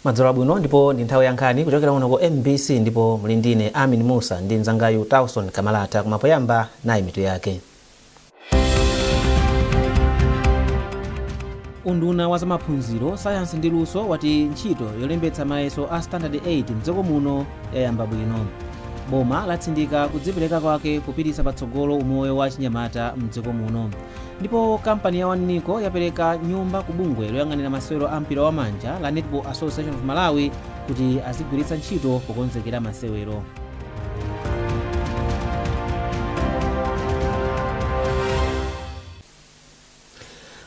Madzola bwino ndipo ndi nthawi yankhani kuchokera kuno ku MBC ndipo muli ndine Amin Musa ndi mzangayu Tauson Kamalata kumapoyamba nayi mitu yake. Unduna wa zamaphunziro, sayansi ndi luso wati ntchito yolembetsa mayeso a Standard 8 mdziko muno yayamba bwino. Boma latsindika kudzipereka kwake kupititsa patsogolo umoyo wa chinyamata mdziko muno. Ndipo kampani ya Waniko yapereka nyumba ku bungwe loyang'anira masewero a mpira wa manja la Netball Association of Malawi kuti azigwiritsa ntchito pokonzekera masewero.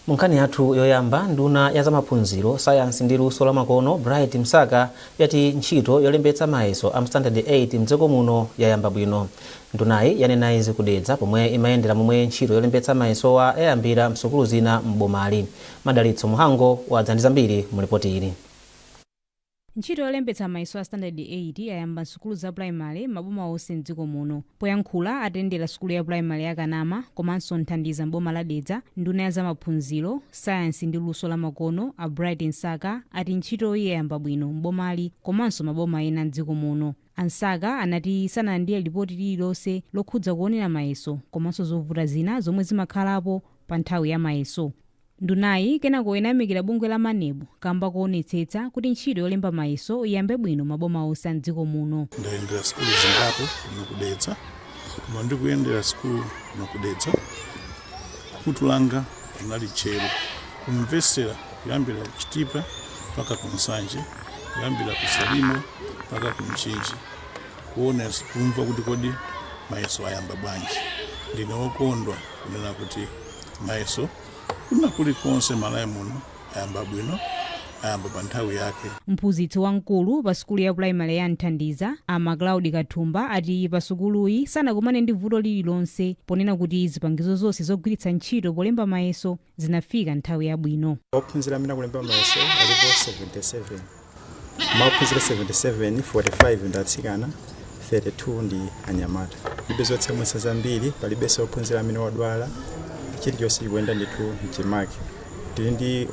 Munkhani yathu yoyamba, nduna ya zamaphunziro, sayansi ndi luso la makono Bright Msaka yati ntchito yolembetsa mayeso a Standard 8 mdziko muno yayamba bwino. Ndunayi yanena izi kudedza pomwe imayendera momwe ntchito yolembetsa mayesowa yayambira msukulu zina m'bomali. Madalitso Muhango wadza ndi zambiri mu ripoti ili. Ntchito yolembetsa mayeso a Standard 8 yayamba msukulu za primary maboma onse mdziko muno. Poyankhula atendera sukulu ya primary ya Kanama komanso nthandiza mboma la Dedza, nduna ya zamaphunziro, sayansi ndi luso la makono a Bright Msaka ati ntchito yayamba bwino mbomali komanso maboma ena mdziko muno. Ansaka anati sanalandire lipoti lililonse lokhudza kuonera mayeso komanso zovuta zina zomwe zimakhalapo pa nthawi ya mayeso. Ndunayi kenako inayamikira bungwe la Manebu kamba kuonetsetsa kuti ntchito yolemba mayeso iyambe bwino maboma onse a mdziko muno. Ndayendera sukulu zingapo nokudetsa, koma ndikuyendera sukulu nokudetsa kutulanga nali chero kumvesera kuyambira kuchitipa paka kunsanje, kuyambira kusalima paka kumchinji, kuona kumva kuti kodi mayeso ayamba bwanji. Ndinokondwa kunena kuti mayeso kuna kulikonse malawi muno ayamba bwino, ayamba pa nthawi yake. Mphunzitsi wamkulu pa sukulu ya primary ya Nthandiza ama Claude Kathumba ati pa sukuluyi sanakumane ndi vuto lililonse ponena kuti zipangizo zonse zogwiritsa ntchito polemba mayeso zinafika nthawi yabwino. Ophunzira amene akulemba mayeso alipo 77. Maphunzira 77, 45 ndi atsikana, 32 ndi anyamata. Palibe zotsamwitsa zambiri, palibenso ophunzira amene wadwala. Chilichonse chikuyenda ndithu mchimake. Tili ndi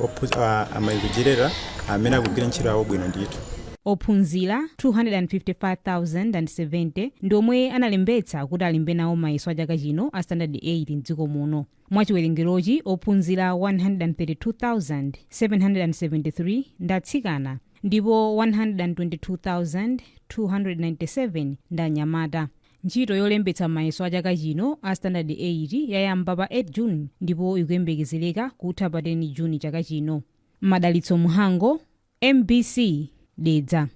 amayikuchirera amene akugwira ntchito yawo bwino ndithu. Ophunzira 255,070 ndi omwe analembetsa kuti alembe nawo mayeso a chaka chino a Standard 8 mdziko muno. Mwachiwerengerochi ophunzira 132,773 ndi atsikana ndipo 122,297 ndi anyamata. Ntchito yolembetsa mayeso a chaka chino a Standard 8 yayamba pa 8 June ndipo ikuyembekezereka kutha pa 10 June chaka chino. Madalitso Muhango, MBC, Dedza.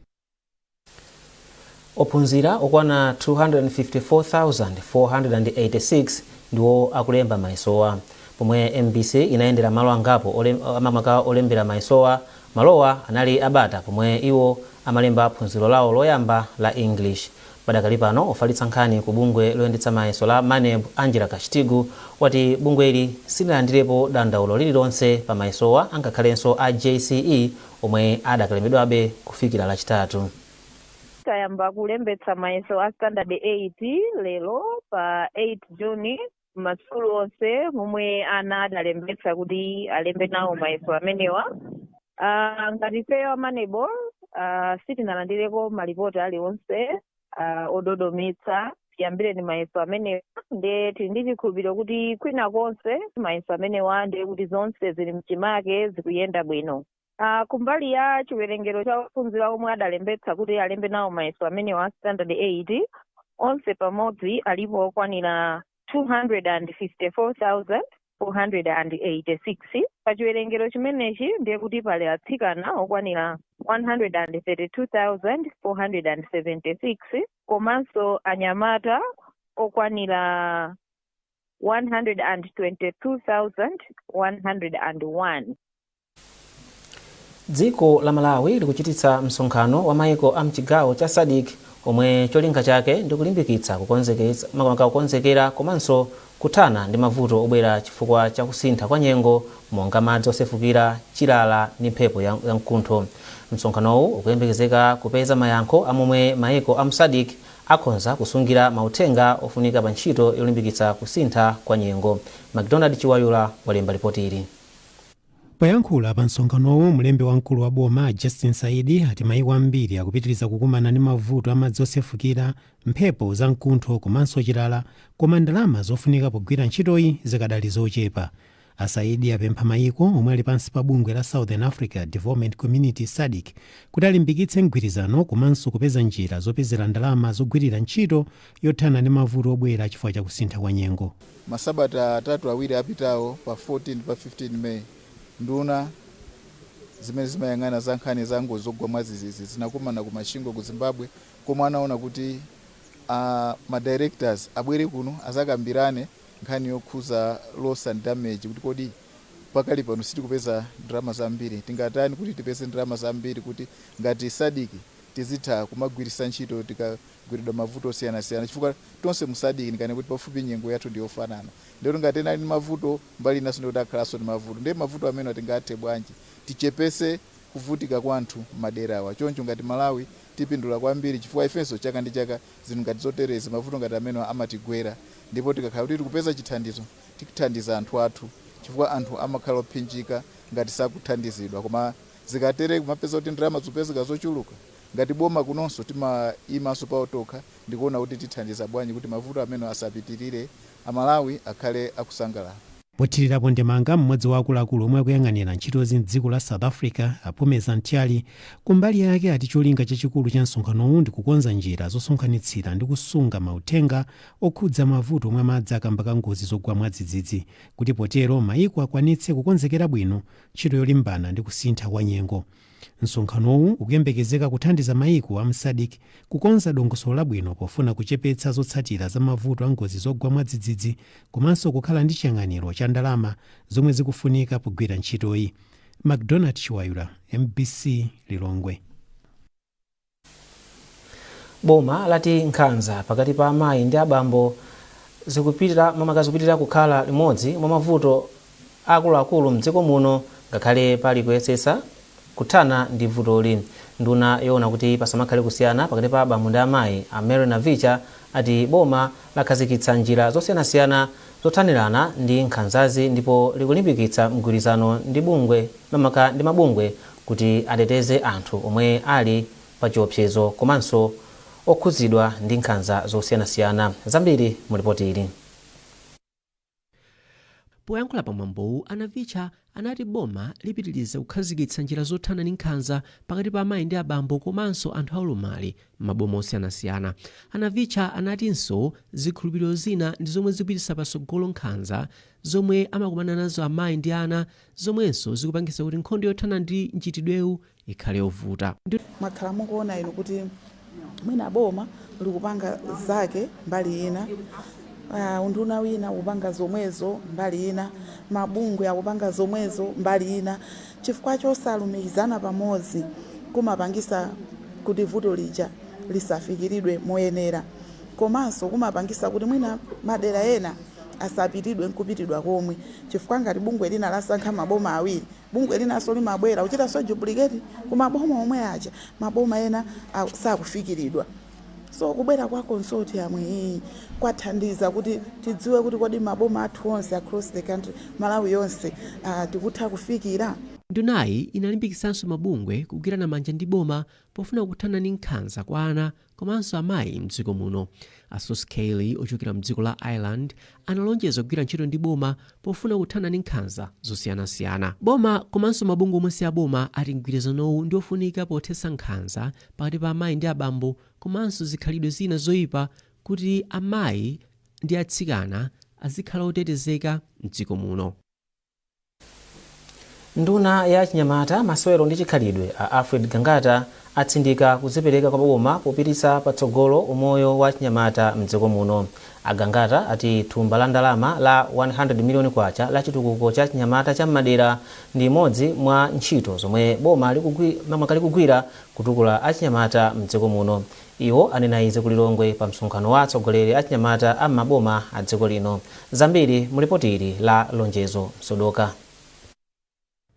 Ophunzira okwana 254,486 ndiwo akulemba mayesowa. Pomwe MBC inayendera malo angapo amamaka olembera mayesowa, malowa anali abata pomwe iwo amalemba phunziro lawo loyamba la English. Padakali pano ofalitsa nkhani ku bungwe loyendetsa mayeso la Manebu Angela Kashitigu wati bungweli sinalandirepo dandaulo lililonse pa mayesowa angakhalenso a JCE omwe adakalembedwabe kufikira lachitatu. Tayamba kulembetsa mayeso a Standard 8 lero pa 8 June masukulu onse momwe ana adalembetsa kuti alembe nawo mayeso amenewa. Ngati ifeyo a Manebu sitinalandireko malipoti aliwonse ododometsa tiyambire ni mayeso amenewa. Nde tili ndi chikhulupiriro kuti kwina konse mayeso amenewa ndiye kuti zonse zili mchimake zikuyenda bwino. Kumbali ya chiwerengero cha ophunzira omwe adalembetsa kuti alembe nawo mayeso amenewa Standard 8 onse pamodzi alipo okwanira 254,486. Pa chiwerengero chimenechi ndiye kuti pali atsikana okwanira 132,476 komanso anyamata okwanira 122,101. Dziko la Malawi likuchititsa msonkhano wa mayiko a mchigawo cha SADC omwe cholinga chake ndi kulimbikitsa kukonzekera komanso kuthana ndi mavuto obwera chifukwa cha kusintha kwa nyengo monga madzi osefukira, chilala ndi mphepo ya mkuntho. Msonkhanowu ukuyembekezeka kupeza mayankho amomwe mayiko a SADC akhonza kusungira mauthenga ofunika pa ntchito yolimbikitsa kusintha kwa nyengo. McDonald Chiwayula walemba ripoti ili. Poyankhula pa msonkhanowo mlembi wamkulu wa boma Justin Saidi ati mayiko ambiri akupitiriza kukumana ndi mavuto amadzi osefukira, mphepo za mkuntho komanso chilala, koma ndalama zofunika pogwira ntchitoyi zikadali zochepa. Asaidi apempha mayiko omwe ali pansi pa bungwe la Southern Africa Development Community SADC kuti alimbikitse mgwirizano komanso kupeza njira zopezera ndalama zogwirira ntchito yothana ndi mavuto obwera chifukwa cha kusintha kwa nyengo. Masabata 3 awiri apitawo pa 14 pa 15 May nduna zimene zimayang'ana za nkhani za ngozi zogwa mwadzidzidzi zinakumana ku Mashingo ku Zimbabwe, komwe anaona kuti ma directors abwere kuno azakambirane nkhani yokhuza loss and damage, kuti kodi pakali pano sitikupeza ndalama zambiri, tingatani kuti tipeze ndalama zambiri kuti ngati SADC tizitha kumagwirisa ntchito tikagwiridwa mavuto osiyana-siyana, chifukwa tonse mu SADC ndikane kuti pafupi nyengo yathu ndiyofanana. Ndero ngati nali mavuto mbali naso ndi kudakhalaso ndi mavuto, ndiye mavuto amene atingathe bwanji tichepese kuvutika kwa anthu maderawa. Choncho ngati Malawi tipindula kwambiri, chifukwa ifenso chaka ndi chaka zinthu ngati zotereza mavuto ngati amene amatigwera, ndipo tikakhala kuti tikupeza chithandizo tikuthandiza anthu athu, chifukwa anthu amakhala ophinjika ngati sakuthandizidwa. Koma zikatere kumapeza kuti ndalama zopezeka zochuluka, ngati boma kunonso timayimanso paotokha ndikuona kuti tithandiza bwanji kuti mavuto amene asapitirire, Amalawi akhale akusangalala. Pothirirapo ndemanga mmodzi wa akuluakulu omwe akuyang'anira ntchitozi m'dziko la South Africa Aphumeza Ntyali kumbali yake ati cholinga chachikulu cha msonkhanowu ndi kukonza njira zosonkhanitsira ndi kusunga mauthenga okhudza mavuto omwe amadzi akamba ka ngozi zogwa mwadzidzidzi, kuti potero mayiko akwanitse kukonzekera bwino ntchito yolimbana ndi kusintha kwa nyengo. Msonkhanowu ukuyembekezeka kuthandiza mayiko a SADC kukonza dongosolo labwino pofuna kuchepetsa zotsatira za mavuto a ngozi zogwa mwadzidzidzi, komanso kukhala ndi chiyang'aniro cha ndalama zomwe zikufunika pogwira ntchitoyi. McDonald Chiwayula, MBC Lilongwe. Boma lati nkhanza pakati pa amayi ndi abambo zikupitirira kukhala limodzi mwa mavuto akuluakulu mdziko muno, ngakhale pali kuyesesa kuthana ndi vutoli. Nduna yoona kuti pasamakhale kusiyana pakati pa abambo ndi amayi, Mary Navicha ati boma lakhazikitsa njira zosiyanasiyana zothanirana ndi nkhanzazi, ndipo likulimbikitsa mgwirizano ndi mabungwe kuti ateteze anthu omwe ali pa chiopsezo komanso okhudzidwa ndi nkhanza zosiyanasiyana. Zambiri mu ripoti ili. Poyankhula pamwambowu, Navicha anati boma lipitiriza kukhazikitsa njira zothana ndi nkhanza pakati pa amayi ndi abambo komanso anthu aulumali m'maboma osiyanasiyana. Navicha anatinso zikhulupiriro zina ndi zomwe zikupititsa patsogolo nkhanza zomwe amakumana nazo amayi ndi ana, zomwenso zikupangitsa kuti nkhondo yothana ndi mchitidwewu ikhale yovuta. Mwakhala mukuona ino kuti mwina boma likupanga zake mbali ina, unduna wina upanga zomwezo mbali ina, mabungwe akupanga zomwezo mbali ina. Chifukwa chosalumikizana pamodzi kumapangisa kuti vuto lija lisafikiridwe moyenera, komanso kumapangisa kuti mwina madera ena asapitidwe nkupitidwa komwe, chifukwa ngati bungwe lina lasankha maboma awiri, bungwe linanso limabwera kuchita so duplicate kumaboma omwe aja, maboma ena sakufikiridwa. So kubwera kwa consortium iyi kwathandiza kuti tidziwe kuti kodi maboma athu onse across the country, Malawi yonse tikutha kufikira. Ndunayi inalimbikitsanso mabungwe kugwirana manja ndi boma pofuna kuthana ndi nkhanza kwa ana komanso amayi mdziko muno. Asos Kelly ochokera mdziko la Ireland analonjeza kugwira ntchito ndi boma pofuna kuthana ndi nkhanza zosiyanasiyana. Boma komanso mabungwe omwe si aboma ati mgwirizanowu ndi ofunika pothetsa nkhanza pakati pa amayi ndi abambo komanso zikhalidwe zina zoyipa, kuti amayi ndi atsikana azikhala otetezeka mdziko muno. Nduna ya chinyamata, masewero ndi chikhalidwe a Alfred Gangata atsindika kuzipereka kwa boma popititsa patsogolo umoyo wa chinyamata mdziko muno. Agangata ati thumba la ndalama la 100 miliyoni kwacha la chitukuko cha chinyamata cha madera ndi imodzi mwa ntchito zomwe boma likugwira kutukula achinyamata mdziko muno. Iwo anena izi ku Lilongwe pa msonkhano wa atsogoleri achinyamata a maboma a dziko lino. Zambiri mu ripoti ili la Lonjezo Sodoka.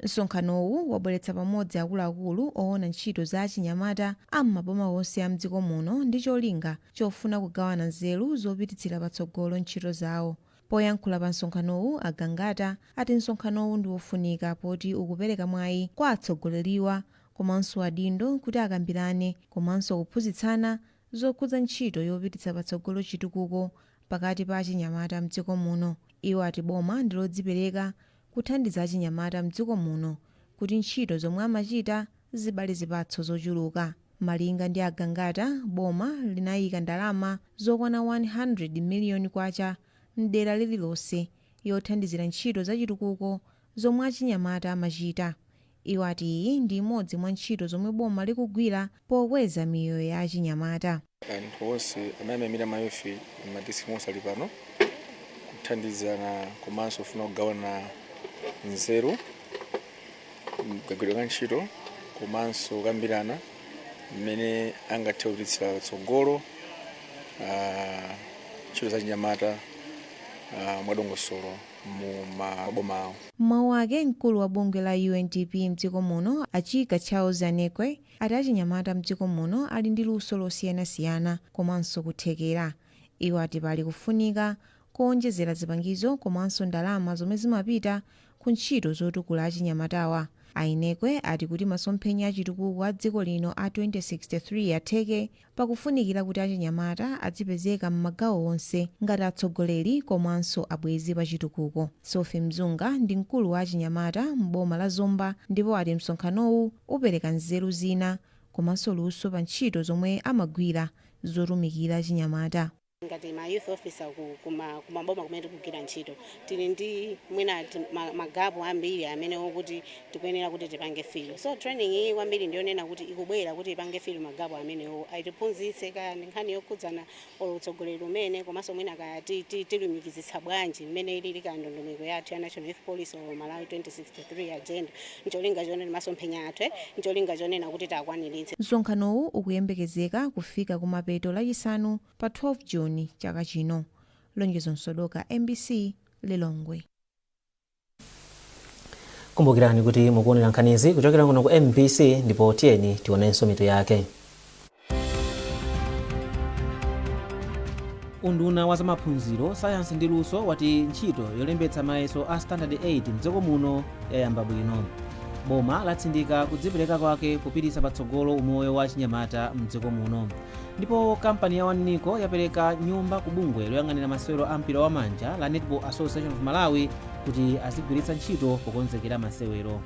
Msonkhanowu wabweretsa pamodzi akuluakulu oona ntchito za achinyamata a maboma onse a mdziko muno ndi cholinga chofuna kugawana nzeru zopititsira patsogolo ntchito zawo. Poyankhula pa msonkhanowu agangata ati msonkhanowu ndi wofunika poti ukupereka mwayi kwa atsogoleriwa komanso adindo kuti akambirane komanso kuphunzitsana zokhudza ntchito yopititsa patsogolo chitukuko pakati pa achinyamata mdziko muno. Iwo ati boma ndi lodzipereka kuthandiza achinyamata mdziko muno kuti ntchito zomwe amachita zibale zipatso zochuluka. Malinga ndi agangata, boma linayika ndalama zokwana 100 miliyoni kwacha mdera lililonse yothandizira ntchito zachitukuko zomwe achinyamata amachita. Iwo ati iyi ndi imodzi mwa ntchito zomwe boma likugwira pokweza miyoyo ya achinyamata. Anthu onse amayimira mayofi m'madistrict onse ali pano kuthandizana komanso kufuna kugawana nzeru mkagwiridwe ka ntchito komanso kukambirana mmene angathe kupititsira patsogolo ntchito za chinyamata mwadongosolo mu maboma awo. Mawu ake mkulu wa bungwe la UNDP mdziko muno Achika Charles Anekwe ati achinyamata mdziko muno ali ndi luso losiyanasiyana komanso kuthekera. Iwo ati pali kufunika kuonjezera zipangizo komanso ndalama zomwe zimapita ku ntchito zotukula achinyamatawa. Ainekwe ati kuti masomphenya achitukuko a dziko lino a 2063 atheke pakufunikira kuti achinyamata adzipezeka m'magawo onse ngati atsogoleri komanso abwezi pa chitukuko. Sophie Mzunga ndi mkulu wa achinyamata m'boma la Zomba ndipo ati msonkhanowu upereka nzeru zina komanso luso pa ntchito zomwe amagwira zotumikira achinyamata. Ngati ma youth officer kumaboma kumene tikugwira ntchito tili ndi mwina magapu ambiri amene okuti tikuyenera kuti tipange filo. So training iyi kwambiri ndiyonena kuti ikubwera kuti ipange filo magapu amenewo aitiphunzitse kandi nkhani yokhudzana utsogoleri umene komanso mwina tilumikizitsa bwanji mmene ilili ka ndondomeko yathu ya National Youth Policy or Malawi 2063 agenda ncholinga chonena masomphenya athu ncholinga chonena kuti takwaniritse. Msonkhanowu ukuyembekezeka kufika kumapeto lachisanu pa 12 Juni chaka chino. Lonjezo Nsodoka, MBC, Lilongwe. Kumbukirani kuti mukuonera nkhanizi kuchokera kuno ku MBC ndipo tiyeni tionenso mitu yake. Unduna wa zamaphunziro, sayansi ndi luso wati ntchito yolembetsa mayeso a standard 8 mdziko muno yayamba bwino. Boma latsindika kudzipereka kwake kupititsa patsogolo umoyo wa achinyamata mdziko muno. Ndipo kampani ya Waniko yapereka nyumba ku bungwe loyang'anira masewero a mpira wa manja la Netball Association of Malawi kuti azigwiritsa ntchito pokonzekera masewero.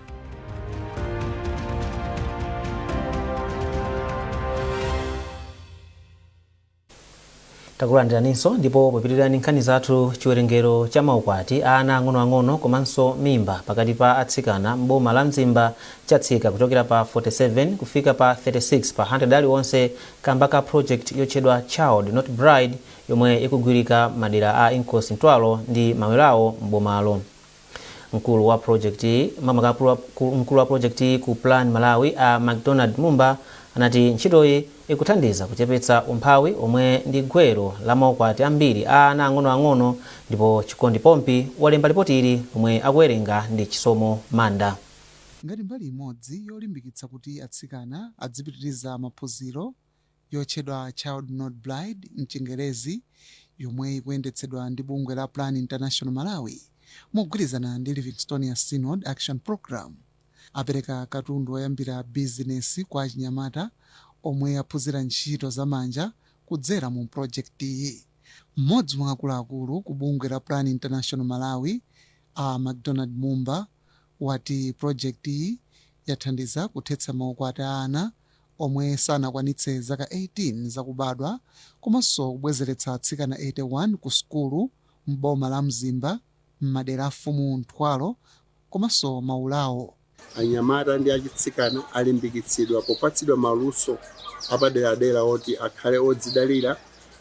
Takulandiraninso ndipo popitirani nkhani zathu chiwerengero cha maukwati a ana ang'onoang'ono komanso mimba pakati pa atsikana m'boma la Mzimba chatsika kuchokera pa 47 kufika pa 36 pa 100 aliwonse kamba ka project yotchedwa Child Not Bride yomwe ikugwirika madera a Inkosi Ntwalo ndi Mawelawo m'bomalo. Mkulu wa project ku Plan Malawi a McDonald Mumba anati ntchitoyi ikuthandiza kuchepetsa umphawi omwe ndi gwero la maukwati ambiri a ana ang'onoang'ono ndipo Chikondi Pompi walemba ripotili omwe akuwerenga ndi Chisomo Manda. Ngati mbali imodzi yolimbikitsa kuti atsikana adzipitiriza maphunziro yotchedwa Child Not Bride mchingerezi yomwe ikuyendetsedwa ndi bungwe la Plan International Malawi mogwirizana ndi Livingstonia Synod Action Program, apereka katundu woyambira bizinesi kwa achinyamata omwe aphunzira ntchito zamanja kudzera mu project iyi. Mmodzi mwa akuluakulu ku bungwe la Plan International Malawi a McDonald Mumba wati project iyi yathandiza kuthetsa maukwati a ana omwe sanakwanitse zaka 18 zakubadwa komanso kubwezeretsa atsikana 81 ku sukulu m'boma la Mzimba m'madera a Fumu Ntwalo komanso Maulawo. Anyamata ndi achitsikana alimbikitsidwa popatsidwa maluso apaderadera oti akhale odzidalira,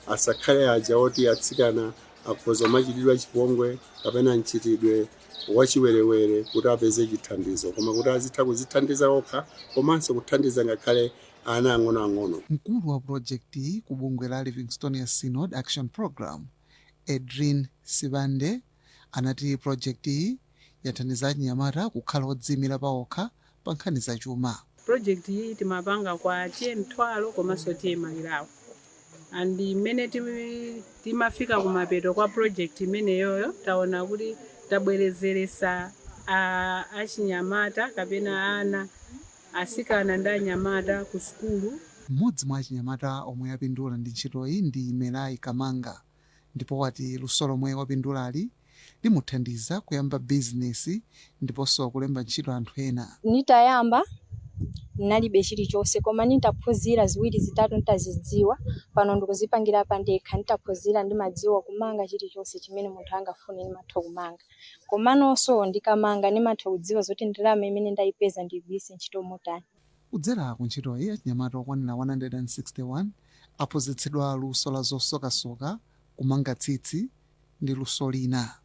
asakhale aja oti atsikana akhoza machitidwe chipongwe kapena mchitidwe wachiwerewere kuti apeze chithandizo koma kuti azitha kuzithandiza okha komanso kuthandiza ngakhale ana ang'onoang'ono. Mkulu wa project iyi ku bungwe la Livingstonia Synod Action Program Edrin Sibande anati project iyi yathandiza achinyamata kukhala odziyimira paokha pa nkhani za chuma. Project iyi timapanga kwa tiye Ntwalo komanso tiye Mawelawo. and imene timafika kumapeto kwa project imeneyoyo taona kuti tabwerezeresa achinyamata kapena ana asikana ndi anyamata ku sukulu. Mmodzi mwa achinyamata omwe apindula ndi ntchitoyi ndi Melai Kamanga, ndipo wati luso lomwe wapindulali limuthandiza kuyamba bizinesi ndiponso kulemba ntchito anthu ena. Nitayamba nalibe chilichonse koma nitaphunzira ziwiri zitatu nitazidziwa, pano ndikuzipangira pa ndekha. Nitaphunzira ndimadziwa kumanga chilichonse chimene munthu angafune ndimatha kumanga, komanso ndikamanga ndimatha kudziwa zoti ndalama imene ndayipeza ndiyigwiritse ntchito motani. Kudzera ku ntchitoyi achinyamata okwanira 161 aphunzitsidwa luso la zosokasoka, kumanga tsitsi ndi luso lina.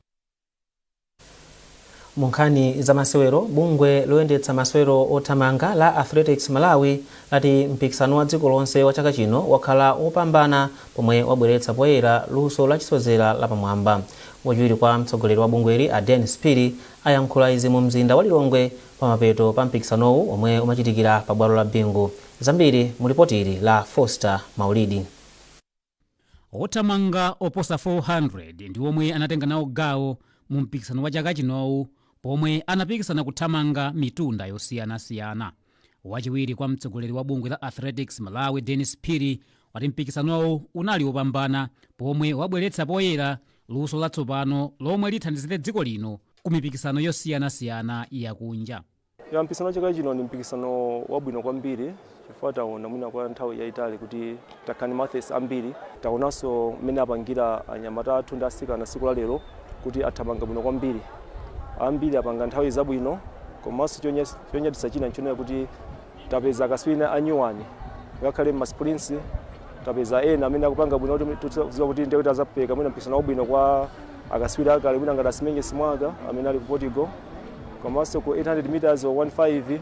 Munkhani za masewero, bungwe loyendetsa masewero othamanga la Athletics Malawi lati mpikisano wa dziko lonse wa chaka chino wakhala opambana pomwe wabweretsa poyera luso lachisozera lapamwamba. Wachiwiri kwa mtsogoleri wa bungweli Aden Spiri ayankhula izi mu mzinda wa Lilongwe pamapeto pa mpikisanowu omwe umachitikira pa bwalo la Bingu. Zambiri mu ripoti la Foster Maulidi. Othamanga oposa 400 ndi omwe anatenga nawo gawo mu mpikisano wa chaka chinowu, pomwe anapikisana kuthamanga mitunda yosiyanasiyana. Wachiwiri kwa mtsogoleri wa bungwe la Athletics Malawi Dennis Phiri wati mpikisanowu unali opambana pomwe wabweretsa poyera luso latsopano lomwe lithandizire dziko lino ku mipikisano yosiyanasiyana yakunja. Mpikisano wa chaka chino ni mpikisano wabwino kwambiri chifukwa taona mwina kwa nthawi yayitali kuti takhani matches ambiri, taonanso mmene apangira anyamata athu ndi asikana tsiku la lero kuti athamanga bwino kwambiri. Ambiri apanga nthawi zabwino, komanso chonyaditsa china nchonera kuti tapeza akaswiri anyuwani ngakhale m'masprints, tapeza ena amene akupanga bwino kuti tidziwa kuti ndiye kuti azapeka mwina mpikisano wabwino kwa akaswiri akale mwina ngati Asimenye Simwaga amene ali ku Portugal, komanso ku 800 meters or 15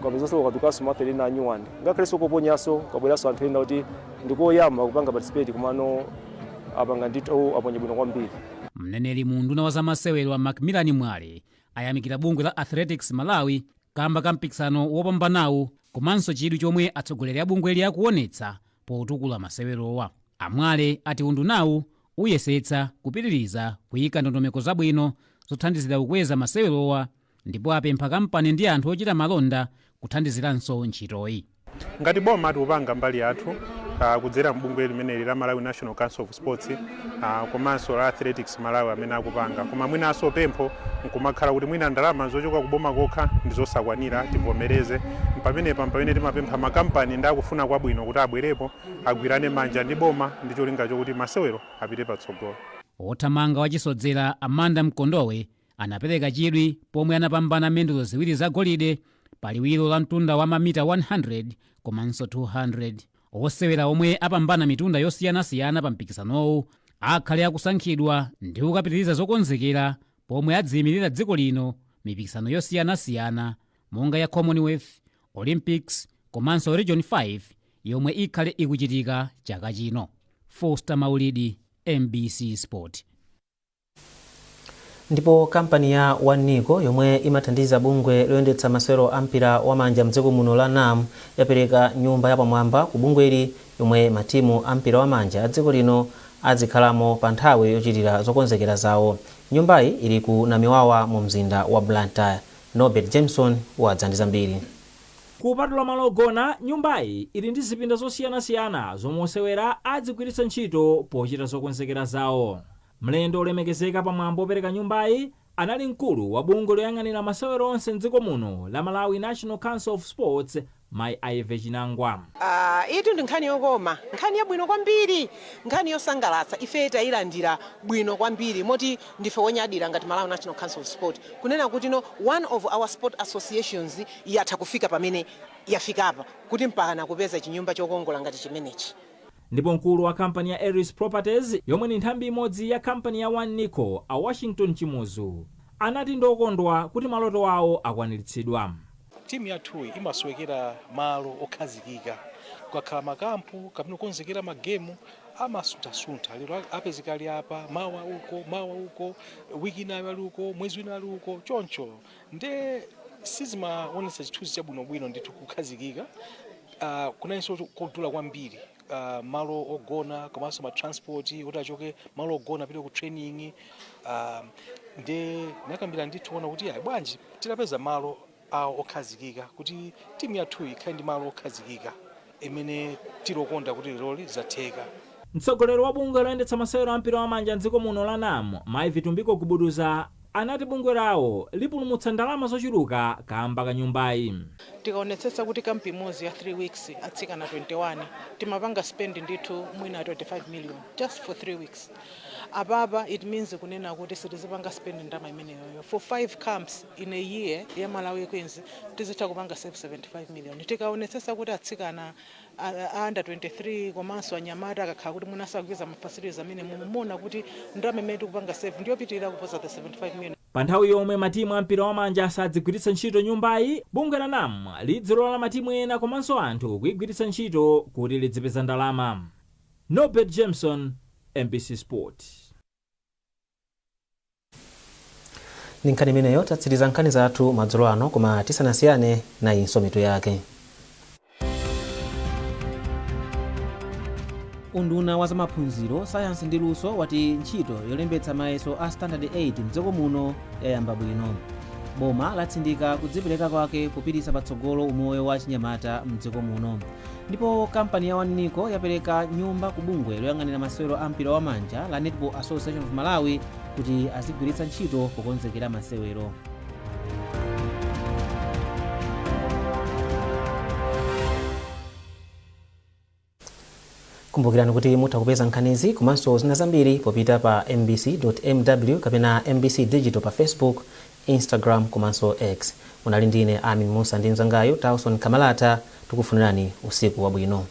kapezanso ukatukanso matheli ena anyuwani. Ngakhale sokoponyaso kabweranso anthu ena kuti ndikoyamba kupanga participate kumano apanga ndithu aponye bwino kwambiri. Mneneri munduna wa zamasewero wa Macmillan Mwale ayamikira bungwe la Athletics Malawi kamba ka mpikisano wopambanawu komanso chidwi chomwe atsogoleri a bungweli akuonetsa potukula masewerowa. Amwale ati undunawu uyesetsa kupitiriza kuyika ndondomeko zabwino zothandizira kukweza masewerowa, ndipo apempha kampani ndi anthu ochita malonda kuthandiziranso ntchitoyi. Ngati boma tikupanga mbali yathu kudzera mbungwe limeneli la Malawi National Council of Sports komanso la Athletics Malawi amene akupanga, koma mwinanso pempho nkumakhala kuti mwina ndalama zochoka kuboma kokha ndi zosakwanira tivomereze. Pamene timapempha makampani ndi akufuna kwabwino kuti abwerepo agwirane manja ndi boma ndi cholinga chokuti masewero apite patsogolo. Othamanga wachisodzera Amanda Mkondowe anapereka chidwi pomwe anapambana mendulo ziwiri za golide pa liwiro la mtunda wa mamita 100 komanso 200. Osewera omwe apambana mitunda yosiyanasiyana pa mpikisanowu akhale akusankhidwa ndi kukapitiriza zokonzekera pomwe adziyimirira dziko lino mipikisano yosiyanasiyana monga ya Commonwealth, Olympics komanso Region 5 yomwe ikhale ikuchitika chaka chino. Foster Maulidi, MBC Sport. Ndipo kampani ya Waniko yomwe imathandiza bungwe loyendetsa masewero ampira wamanja mdziko muno la NAM yapereka nyumba yapamwamba ku bungweli yomwe matimu ampira wamanja a dziko lino azikhalamo pa nthawi yochitira zokonzekera zawo. Nyumbayi ili ku Namiwawa mu mzinda wa Blantyre. Norbert Jameson wadzandiza mbiri. Kupatula malo ogona, nyumbayi ili ndi zipinda zosiyanasiyana zomwe osewera adzigwiritsa ntchito pochita zokonzekera zawo. Mlendo olemekezeka pamwambo opereka nyumbayi anali mkulu wa bungwe loyang'anira masewero onse mdziko muno la Malawi National Council of Sports, Mai Ive Chinangwa. Itu ndi nkhani yokoma, nkhani yabwino kwambiri, nkhani yosangalatsa. Ife tayilandira bwino kwambiri moti ndife wonyadira ngati Malawi National Council of Sport kunena kuti one of our sport associations yatha kufika pamene yafika apa kuti mpaka kupeza chinyumba chokongola ngati chimenechi. Ndipo mkulu wa kampani ya Aries Properties yomwe ni nthambi imodzi ya kampani ya Waniko a Washington Chimuzu anati ndokondwa kuti maloto awo akwaniritsidwa. Timu yathu imaswekera malo okhazikika, kukakhala makampu kapena kukonzekera magemu amasunthasuntha. Lero apezeka ali apa, mawa uko, wiki inayo ali uko, mwezi wina ali uko, choncho nde sizimaonetsa chithunzi chabwinobwino ndithu kukhazikika. Kunanso kodula kwambiri malo ogona komanso matransport kuti achoke malo ogona apite ku training nde nakambira ndithuona kuti ayi bwanji titapeza malo awo okhazikika kuti timu yathu ikhale ndi malo okhazikika imene tilokonda kuti lero zatheka. mtsogoleri wa bungwe loyendetsa masewero ampira wamanja mdziko muno la NAM Mayi Vitumbiko Kubuduza anati bungwe lawo lipulumutsa ndalama zochuluka kamba ka nyumbayi. Tikaonetsetsa kuti kampi imodzi ya 3 weeks atsikana 21 timapanga spend ndithu mwina 25 million just for 3 weeks. Ababa it means kunena kuti sitizipanga spend ndama imeneyo for 5 camps in a year ya Malawi Queens tizitha kupanga save 75 million. Tikaonetsetsa kuti atsikana under 23 komanso anyamata akakhala kuti munasakwiza mafacilities amene mumona kuti ndama imene tikupanga save ndiyo pitirira kuposa the 75 million. Pa nthawi yomwe matimu ampira wamanja asadzigwiritsa ntchito nyumbayi, bungwe la NAM lidzilola matimu ena komanso anthu kuyigwiritsa ntchito kuti lidzipeza ndalama. Norbert Jameson, MBC Sport. Ndi nkhani imeneyo tatsiriza nkhani zathu madzulo ano, koma tisanasiyane na inso mitu yake. Unduna wa zamaphunziro, sayansi ndi luso wati ntchito yolembetsa mayeso a standard 8 mdziko muno yayamba bwino. Boma latsindika kudzipereka kwake kupititsa patsogolo umoyo wa chinyamata mdziko muno. Ndipo kampani ya Waniko yapereka nyumba ku bungwe loyang'anira masewero ampira wamanja la Netball Association of Malawi kuti azigwiritsa ntchito pokonzekera masewero. Kumbukirani kuti mutha kupeza nkhanizi komanso zina zambiri popita pa mbc.mw kapena MBC Digital pa Facebook, Instagram komanso X. Munali ndine Amin Musa ndi mzangayo Tauson Kamalata, tukufunirani usiku wabwino.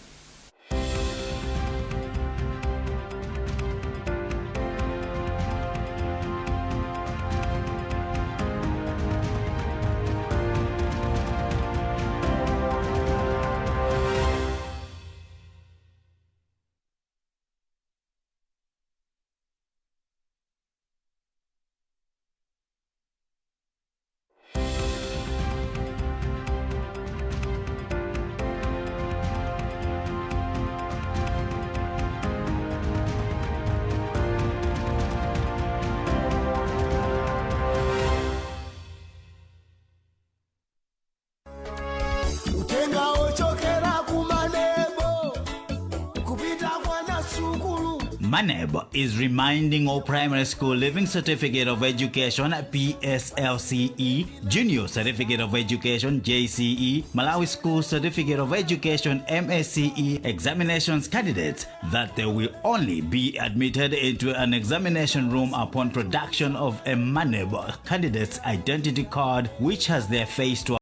Maneb is reminding all primary school Living Certificate of Education PSLCE, Junior Certificate of Education JCE, Malawi School Certificate of Education MSCE examinations candidates that they will only be admitted into an examination room upon production of a Maneb candidate's identity card which has their face to